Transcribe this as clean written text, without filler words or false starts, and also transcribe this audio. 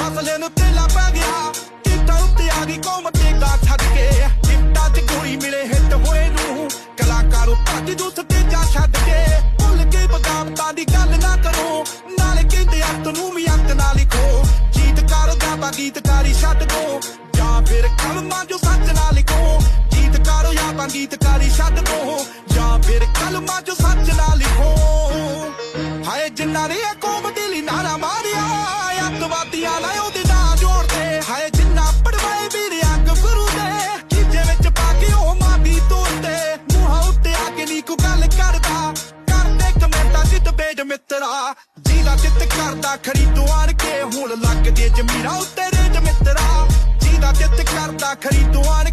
ਕਾਫਲੇ ਨੂੰ ਤੇਲਾ ਪੈ ਗਿਆ ਕਿੱਟਾਂ ਉੱਤੇ ਆ ਗਈ ਕੌਮ ਦੇਗਾ ਛੱਡ ਕੇ ਕਿੱਟਾਂ 'ਚ ਗੋਲੀ ਮਿਲੇ ਹਿੱਟ ਹੋਏ ਨੂੰ ਕਲਾਕਾਰੋ ਭੱਜ ਜੂਥ ਤੇ ਜਾ ਛੱਡ ਕੇ ਭੁੱਲ ਕੇ ਬਗਾਵਤਾਂ ਦੀ ਗੱਲ ਨਾ ਕਰੋ ਨਾਲੇ ਕਹਿੰਦੇ ਅੱਤ ਨੂੰ ਵੀ ਅੱਤ ਨਾ ਲਿਖੋ ਗੀਤਕਾਰ ਜਾਂ ਗੀਤਕਾਰੀ ਛੱਡ ਦੋ ਜਾਂ ਫਿਰ ਕਲਮਾਂ ਜੋ ਸੱਚ ਨਾ ਲਿਖੋ ਗੀਤਕਾਰੋ ਜਾਂ ਗੀਤਕਾਰੀ ਛੱਡ ਦੋ ਜਾਂ ਫਿਰ ਕਲਮਾਂ ਜੋ ਸੱਚ ਨਾ ਲਿਖੋ ਹਾਏ ਜਿੰਨਾ ਨੇ ਕੌਮ ਦੇ ਲਈ ਨਾਰਾ ਮਾਰਿਆ ਅੱਤਵਾਦੀਆਂ ਨਾਲ ਉਹਦੇ ਨਾਂ ਜੋੜਦੇ ਹਾਏ ਜਿੰਨਾ ਪੜਵਾਏ ਵੀਰ ਅੰਗ ਗੁਰੂ ਦੇ ਖਿੱਜੇ ਵਿੱਚ ਪਾ ਕੇ ਉਹ ਮਾਫੀ ਤੋੜਦੇ ਮੂੰਹਾਂ ਉੱਤੇ ਆ ਕੇ ਨੀ ਕੋ ਗੱਲ ਕਰਦਾ ਕਰਦੇ ਕਮੈਂਟਾਂ ਜਿੱਤ ਬੇਜ ਮਿੱਤਰਾ ਜੀਲਾ ਜਿੱਤ ਕਰਦਾ ਖੜੀ ਤੋਂ ਆਣ ਕੇ ਹੁਣ ਲੱਗ ਗਏ ਜ਼ਮੀਰਾਂ ਉੱਤੇ ਰੇਜ ਮਿੱਤਰਾ ਜੀਲਾ ਜਿੱਤ ਕਰਦਾ ਖੜੀ ਤੋਂ ਆਣ